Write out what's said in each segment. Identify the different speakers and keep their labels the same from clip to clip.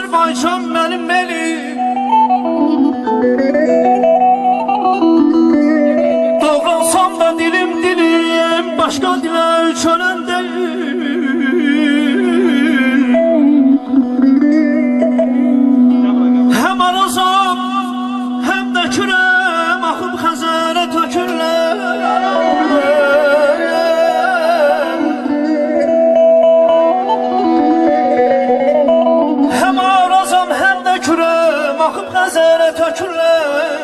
Speaker 1: Azerbaycan benim benim. Doğransam da dilim dilim, başka dile çölen değil. Hem arazam hem de kürem akıp Xəzərə tökürlər. Hem arazam hem de kürem akıp Xəzərə tökürlər.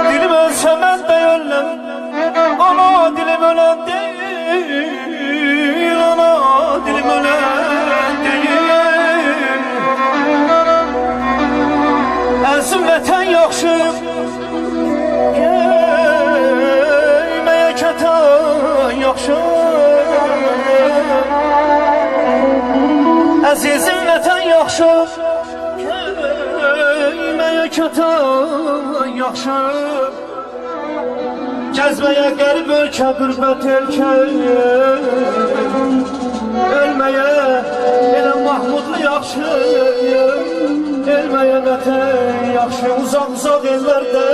Speaker 1: Dilim ölse ben de ölüm, ana dilim ölen değil, ana dilim ölen değil. Əzim vətən yaxşı, geyməyə kətan yaxşı. Əzizim vətən yaxşı, geyməyə kətan yaxşı. Cəzbəyə qərib ölkə, qürbət ölkə, ölməyə elə Mahmudlu yaxşı, ölməyə vətən yaxşı, uzaq-uzaq ellərdə.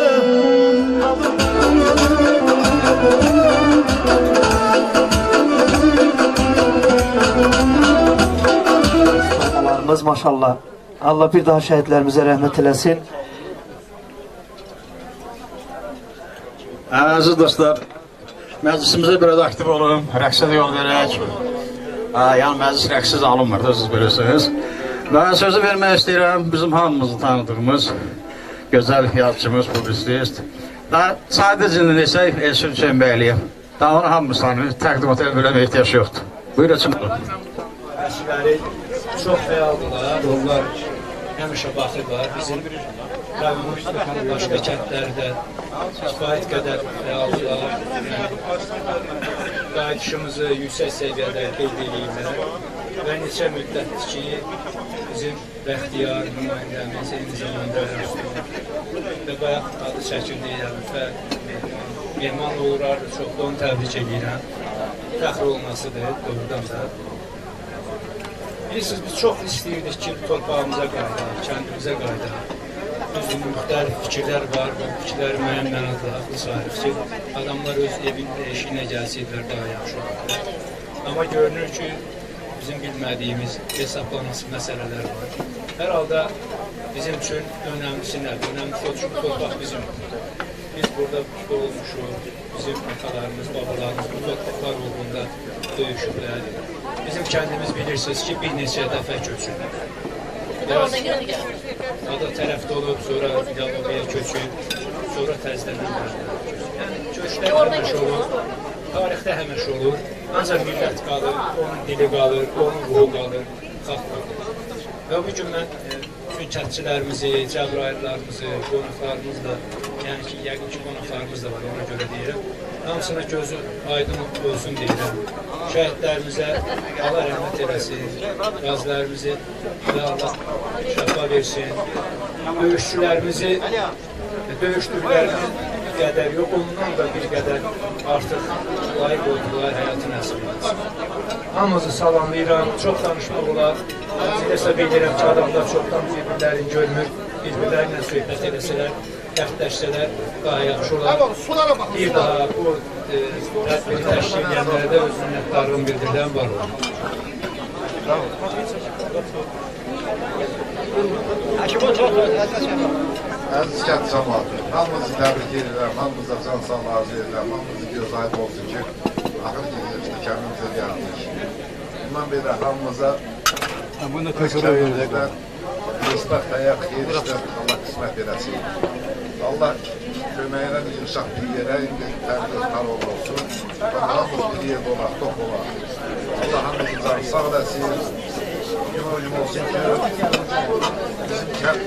Speaker 1: Torbalarımız maşallah. Allah bir daha şəhidlərimizə rəhmət eləsin.
Speaker 2: Əziz dostlar, məclisimizə biraz aktiv olun, rəqsə də yol verək. Yəni məclis rəqsiz alınmır, siz bilirsiniz. Və sözü vermək istəyirəm bizim hamımızı tanıdığımız gözəl yazıcımız, publisist. Daha sadəcə dinləyək Elçin Hüseynbəyliyə. Daha onu hamımız tanıyır, təqdimat eləməyə ehtiyac yoxdur. Buyur açın.
Speaker 3: Əşləri çox fəaldılar, onlar həmişə baxırlar. Bizim başqa kəndlərdə kifayət qədər fəaldılar. Qayıdışımızı yüksək səviyyədə qeyd edəyirlər və neçə müddətdir ki, bizim Bəxtiyar nümayəndəmiz, eyni zamanda və bayaq adı çəkildiyi və mehman olurlardı, çox da onu təbrik edirəm. Fəxr olmasıdır, doğrudan da. Bilirsiniz, biz çox istəyirdik ki, torpağımıza qayıdaq, kəndimizə qayıdaq. Bizim müxtəlif fikirlər var, bu fikirləri müəyyən mənada haqlı sayırıq ki, adamlar öz evində, eşiyinə gəlsəydilər daha yaxşı olur. Amma görünür ki, bizim bilmədiyimiz hesablaması məsələlər var. Hər halda bizim üçün önəmlisi nədir? Önəmlisi o çünki torpaq bizimdir. Biz burada doğulmuşuq, bizim atalarımız, babalarımız bu torpaqlar uğrunda döyüşüblər. Bizim kəndimiz bilirsiniz ki, bir neçə dəfə köçüblər. Biraz ada tərəfdə olub, sonra Yalovaya köçüb, sonra təzdən köçüb. Yəni, köçlər həməş olur, tarixdə həməş olur. Ancaq millət qalır, onun dili qalır, onun ruhu qalır, xalq qalır. Və bu gün mən bütün kəndçilərimizi, Cəbrayillərimizi, qonaqlarımızla, yəni ki, yəqin ki, qonaqlarımız da var, ona görə deyirəm. Hamısına gözü aydın olsun deyirəm. Şəhidlərimizə Allah rəhmət eləsin, qazilərimizi Allah şəfa versin. Döyüşçülərimizi döyüşdüklərinin bir qədər yox, ondan da bir qədər artıq layiq oldular, həyatı nəsib etsin. Hamımızı salamlayıram, çox danışmaq olar. Necəsə bilirəm ki, adamlar çoxdan bir-birlərini görmür, bir-birlərinlə söhbət eləsələr, dərdləşsələr daha yaxşı olar. Bir daha bu tədbiri təşkil edənlərdə öz minnətdarlığını bildirilən var olur.
Speaker 4: Əziz kənd cəmaatı, hamımızı təbrik edirəm, hamımıza can sağlığı arzu edirəm, hamımızı göz ayıb olsun ki, axır ki, kəndimizə gəldik. Bundan belə hamımıza kəndimizdən rızqaq dəyək, xeyir işlər Allah qismət eləsin. Allah köməyinə yumşaq bir yerə, indi təbrik tarol olsun. Hamımız bir yerdə olaq, top olaq. Allah hamımızı canı sağ eləsin. Gün olsun ki, bizim kənd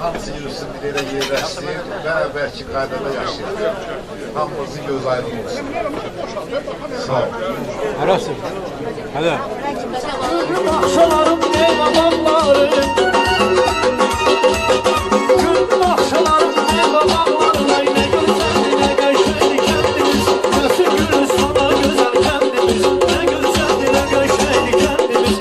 Speaker 4: hamısı yürüsün, bir yerə yerləşsin və bəlkə qaydada yaşayın. Hamımızın göz aydın olsun. Sağ ol.
Speaker 5: Arasın. Hadi.
Speaker 1: Akşalarım ne babamlarım, gün akşalarım ne babamlarım, ne güzel ne göçmeli kendimiz, nasıl gülüz sana güzel kendimiz, ne güzel ne göçmeli kendimiz.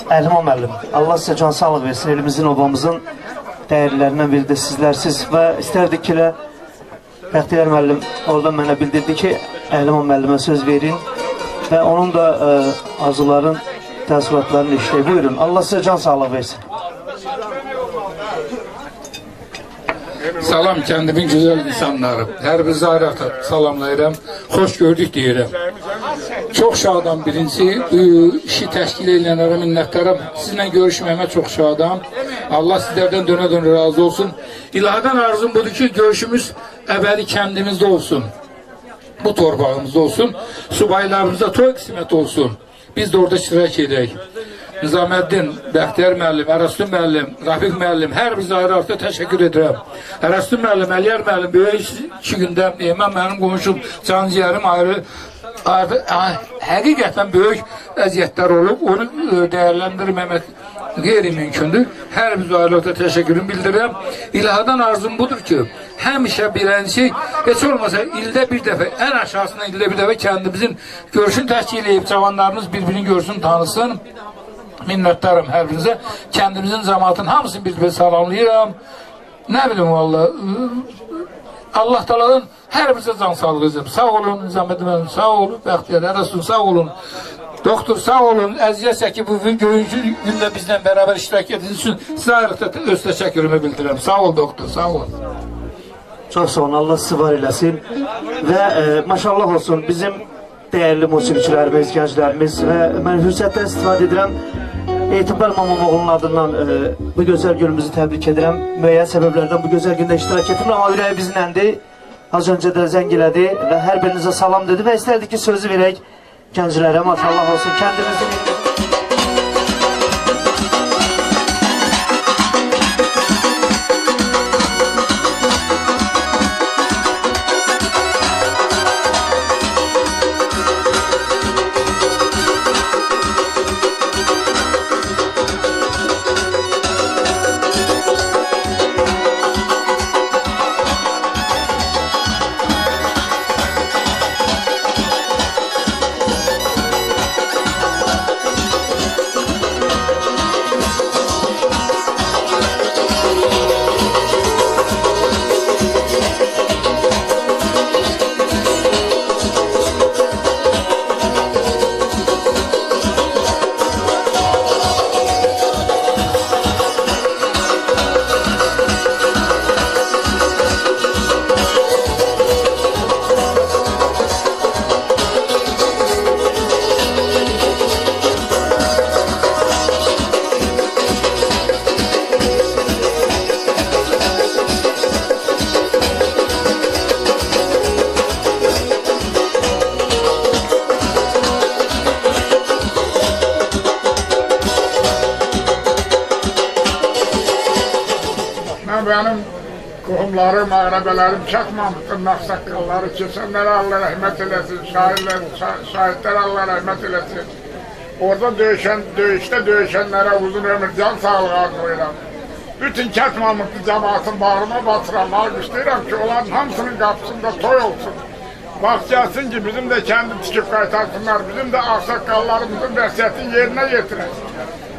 Speaker 1: Əhliman müəllim, Allah sizə can sağlıq versin, elimizin, obamızın dəyərlərindən biri də sizlərsiz və istərdik ki, Bəxtiyar müəllim oradan mənə bildirdi ki, Əhliman müəllimə söz verin və onun da arzuların, təəssüratlarını işləyib. Buyurun, Allah sizə can sağlıq versin.
Speaker 6: Salam kendimin güzel insanları. Her bir zayrata salamlayıram. Hoş gördük deyirəm. Çok şadam birincisi. İşi təşkil edənlərə minnətdaram. Sizinle görüşməyimə çok şadam. Allah sizlerden döne razı olsun. İlahdan arzum budur ki görüşümüz əbədi kendimizde olsun. Bu torpağımızda olsun. Subaylarımızda toy kısmet olsun. Biz de orada iştirak edək. Nizaməddin, Bəxtiyar müəllim, Ərəstun müəllim, Rafiq müəllim, hər bir zayrata təşəkkür edirəm. Ərəstun müəllim, Əliyar müəllim, böyük 2 gündə mənim qonşum, canciyərim ayrı, həqiqətən böyük əziyyətlər olub, onu dəyərləndirməmək qeyri-mümkündür. Hər bir zayrata təşəkkürümü bildirirəm. İlahadan arzum budur ki, həmişə bilənci, heç olmasa ildə bir dəfə, ən aşağısına ildə bir dəfə kəndimizin görüşünü təşkil edib, cavanlarımız bir-birini görsün, tanısın. Minnətdarım hər birinizə. Kəndimizin cəmaatının hamısını bir-bir salamlayıram. Nə bilim valla. Allah taladan hər birinizə can sağlığı edəcəm. Sağ olun, Nizaməddin müəllim, sağ olun, Bəxtiyar, Ərəstun, sağ olun. Doktor, sağ olun, əziyyət çəkib bu göğüncü gündə bizlə bərabər iştirak ediniz üçün sizə ayrıqda öz təşəkkürümü bildirirəm. Sağ ol doktor, sağ olun.
Speaker 1: Çox sağ olun, Allah sizi var eləsin və maşallah olsun bizim dəyərli musiqiçilərimiz, gənclərimiz və mən fürsətdən istifadə edirəm. Etibar Mamamoğlu'nun adından bu gözəl günümüzü təbrik edirəm. Müəyyən səbəblərdən bu gözəl gündə iştirak etdim, amma ürəyi bizləndir. Az öncə də zəng elədi və hər birinizə salam dedi və istərdik ki, sözü verək gənclərə, maşallah olsun, kəndimizin...
Speaker 7: Benim qohumlarım, ağrabələrim, Şah Mahmudun ağsaqqalları, keçənlərə Allah rəhmət eləsin, şahidlər Allah rəhmət eləsin. Orada döyüşdə döyüşənlərə uzun ömür, can sağlığı arzulayıram. Bütün Şah Mahmudlu cəmaatın bağrıma basıram, alqışlayıram ki, onların hamısının qapısında toy olsun. Vaxt gəlsin ki, bizim də kendi tikib qaytarsınlar, bizim də ağsaqqallarımızın vəsiyyətini yerinə yetirək.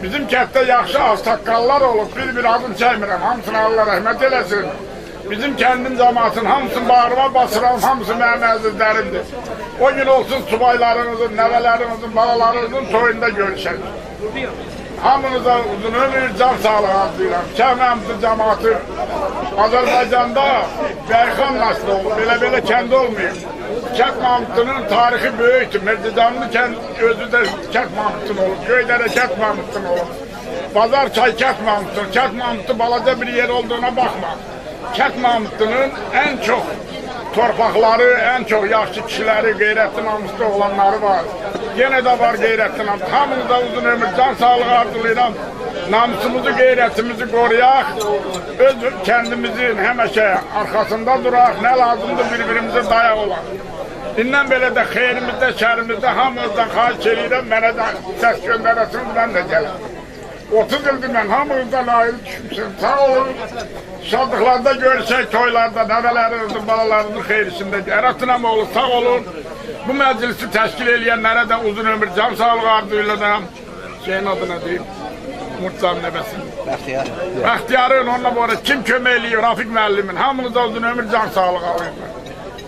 Speaker 7: Bizim kənddə yaxşı ağsaqqallar olub, bir adım çəkmirəm, hamısına Allah rəhmət eləsin. Bizim kəndin cəmaatın hamısını bağrıma basıram, hamısı mənim əzizlərimdir. O gün olsun subaylarınızın, nəvələrinizin, balalarınızın toyunda görüşək. Hamınıza uzun ömür, can sağlığı arzulayıram. Kəmləmizin cəmaatı Azərbaycanda Bəyxan nəsli olub, belə kəndi olmayıb. Şah Mahmudlu'nun tarihi böyükdür. Merdicanlı özü də Şah Mahmudlu olub. Göydərə Şah Mahmudlu olub. Bazar çay Şah Mahmudlu. Şah Mahmudlu balaca bir yer olduğuna bakma. Şah Mahmudlu'nun en çok torpaqları, en çok yaşlı kişileri, qeyrətli namuslu olanları var. Yine de var qeyrətli namuslu. Hamınıza uzun ömür, can sağlığı arzulayıram. Namusumuzu, qeyrətimizi qoruyaq. Öz kendimizin həmişə arkasında duraq. Nə lazımdır birbirimize dayak olaq. İndən belə də xeyrimizdə, şərimizdə hamımızdan xahiş edirəm. Mənə də səs göndərəsiniz, mən də gələm. 30 ildir mən hamınızdan ayrı düşmüşüm. Sağ olun. Şadlıqlarda görüşək, toylarda, nəvələrinizin, balalarınızın xeyrisində. Ərəstun əmoğlu sağ olun. Bu məclisi təşkil edənlərə də uzun ömür, can sağlığı arzulayıram. şeyin adına diyeyim. Murtaza'nın nebesinin. Bəxtiyarın onunla bu arada kim kömək eləyir? Rafiq müəllimin. Hamınıza uzun ömür, can sağlığı alayım.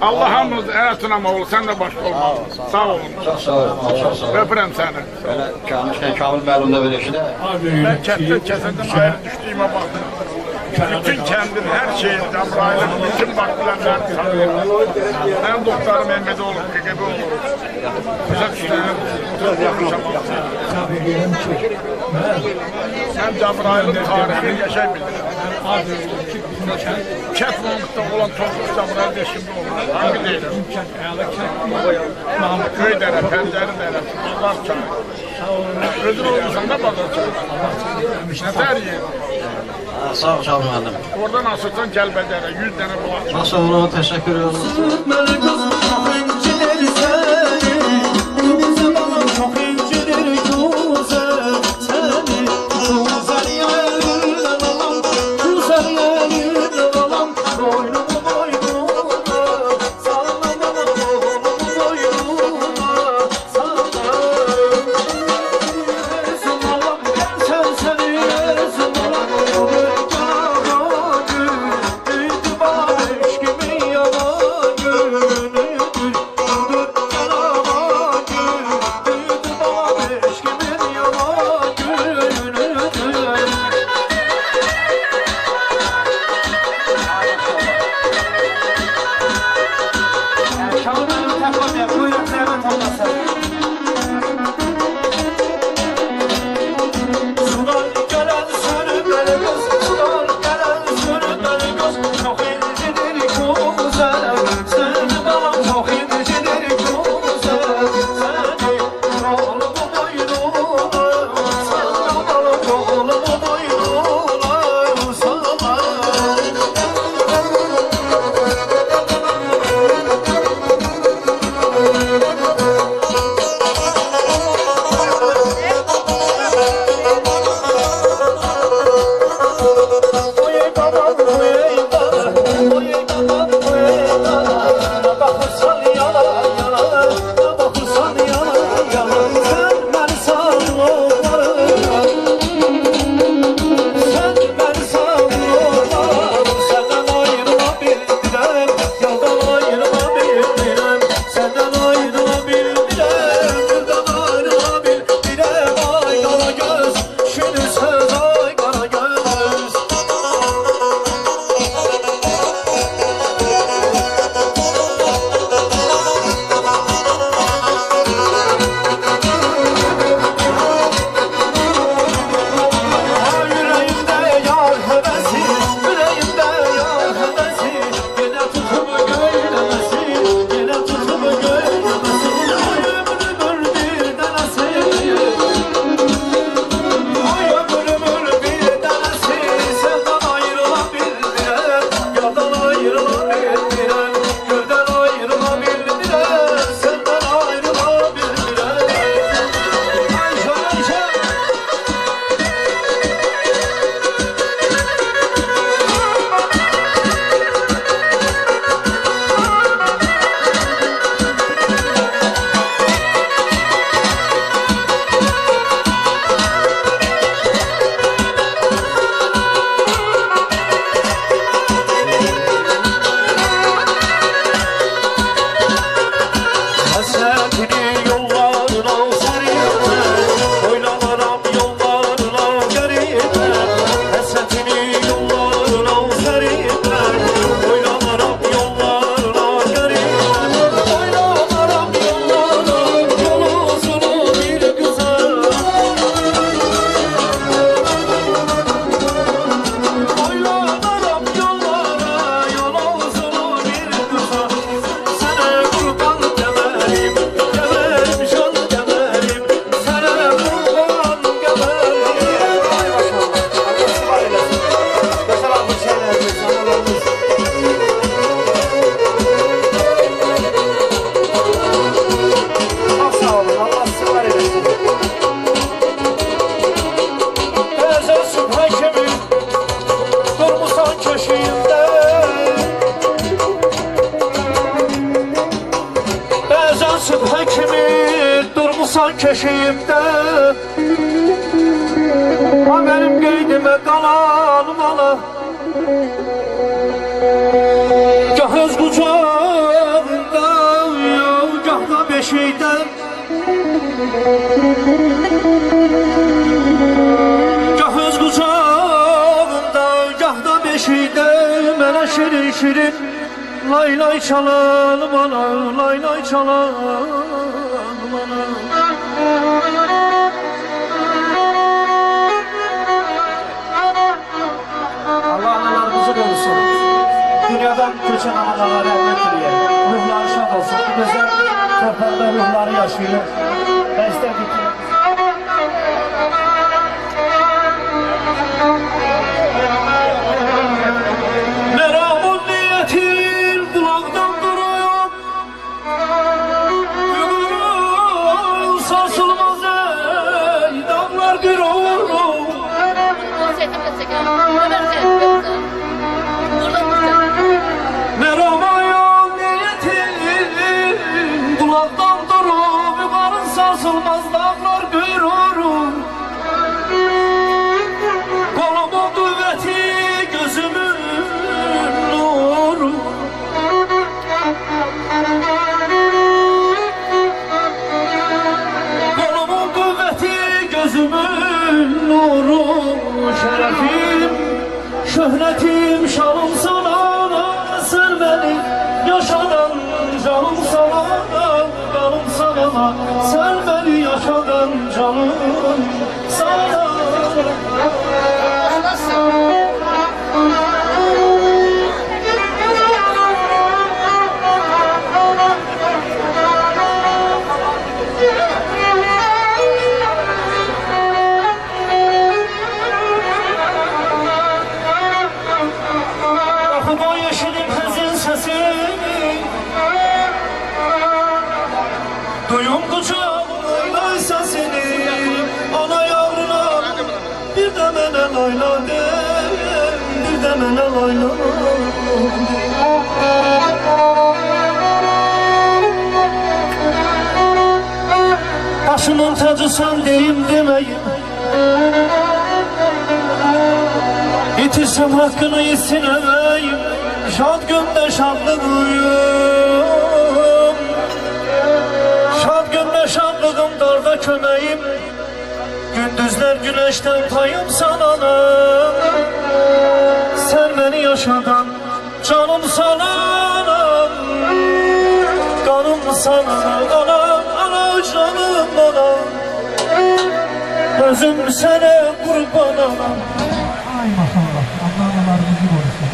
Speaker 7: Allah hamınız ərətunam oğlu, sən də başqa olmalısın. Sağ olun.
Speaker 2: Çox sağ olun.
Speaker 7: Öpürəm səni.
Speaker 2: Belə Kamil müəllim də belə işdə.
Speaker 7: Ben kənddən kəsədən ayrı düşdüyümə baxdım. Bütün kəndin hər şeyin, Cəbrayilin, bütün bakılanlarını tanıyorum. Mənim doktorum Mehmet'e olur, KGB olur. Güzel işlerim, oturup yaklaşamam. Sen Cəbrayilin tarihini yaşay bildirin. Kətmanlıqda olan Toxluq Cəbrayil deşimli olur. Hangi deyiləm? Köy dərə, pəncəri dərə, bazar çayı. Özün olmasan da bazar çayı. Nətər yer?
Speaker 2: Sağ ol Kamil müəllim.
Speaker 7: Oradan asırsan Gəlbədərə, 100 dənə bulaq.
Speaker 2: Nasıl olur? Təşəkkür ediyorum.
Speaker 1: Köşeyimde qeydimə qalan mala Gah öz qucağında, gah da beşikdə Gah öz qucağında, gah da beşikdə Mənə şirin şirin lay lay çalan bana Lay lay çalan bana Allah analarımızı korusun. Dünyadan köçen analara rahmet dileyen. Ruhları şad olsun. Bizler torpaqda ruhları yaşayır. Ve isterdik ki Meramın niyetin kulaktan duruyor. Gülürüm sarsılmaz ey damlar bir olur. Merhabayan niyetin kulaktan durup yukarın sarsılmaz dağlar görürüm Kolumun kuvveti gözümün nuru Kolumun kuvveti gözümün nuru Şerefim, şöhretim, şanım sana Sen beni yaşadan canım sana Canım sana Sen beni yaşadan canım sana Aklıma yeşilim hazin sesi Duyum kucağımda sesini Ana yavruna bir de mene layla de Bir de mene layla Başımın tacı sen deyim demeyim Yetişsem hakkını yesinemeyim Şad günde şadlığıyım Şad günde şadlığım darda kömeğim Gündüzler güneşten payım sananım Sen beni yaşadan canım sananım Kanım sananım ana canım bana Özüm sana kurbanım Ay maşallah, Allah analarımızı korusun.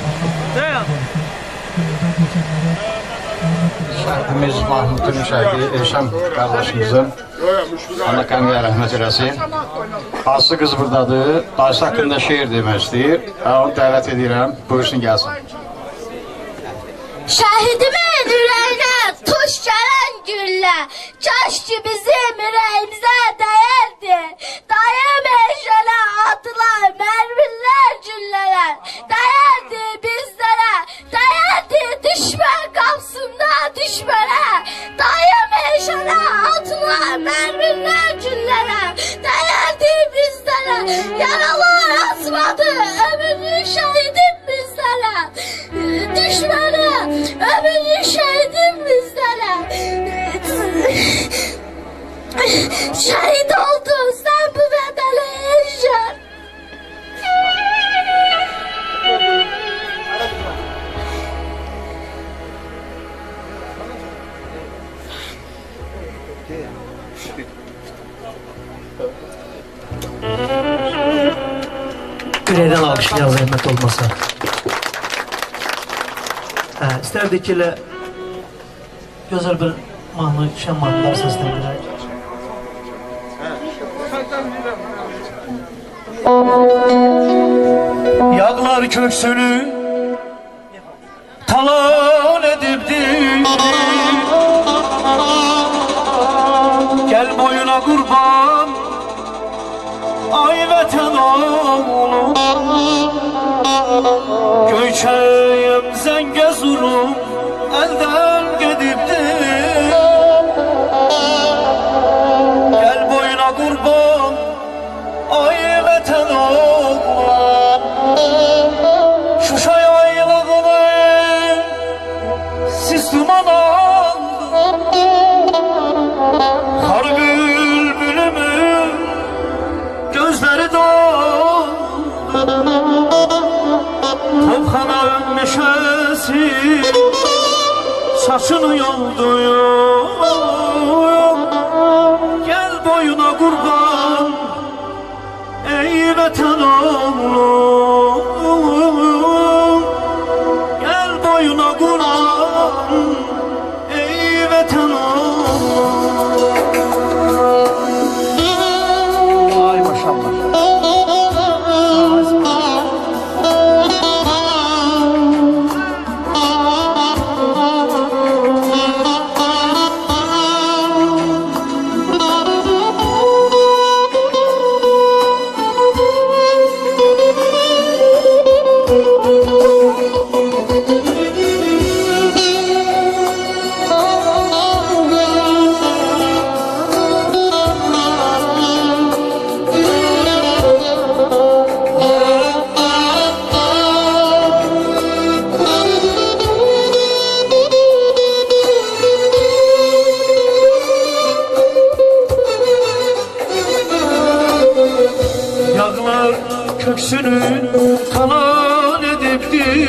Speaker 2: Şəhidimiz Mahmudun şəhidi Elşən qardaşımızın Allah qəniyə rəhmət eləsin. Aslı qız buradadır. Dayısı haqqında şeir demək istəyir. Onu dəvət edirəm. Buyursun gəlsin.
Speaker 8: Şehidimin yüreğine tuş gelen gülle Keşke bizim yüreğimize değerdi Dayım eşele atılan mermiler cülleler Değerdi bizlere Değerdi düşman kapsında düşmene Dayım eşele atılan mermiler cülleler Değerdi bizlere Yaralar asmadı ömrünü şehidim bizlere Düşmene ömrünü şehidim bizlere Şehit oldun sen bu bedele yaşar
Speaker 1: Ürəkdən alqışlayaq zəhmət olmasa. İstərdik ki, elə gözəl bir mahnı, şən mahnılar səsləndirək. Yağlar köksünü talan edibdir Gel boyuna kurban Ay vətən oğlum Göyçəyim Zəngəzurum Əldən gedibdir Gel boyuna kurban Ay vətən oğlum şahid ol Topxana meşəsi Saçını yolduyum Gel boyuna kurban Ey vətən oğlum Gel boyuna kurban Ey vətən oğlum Ay maşallah Yağlar köksünü talan edipti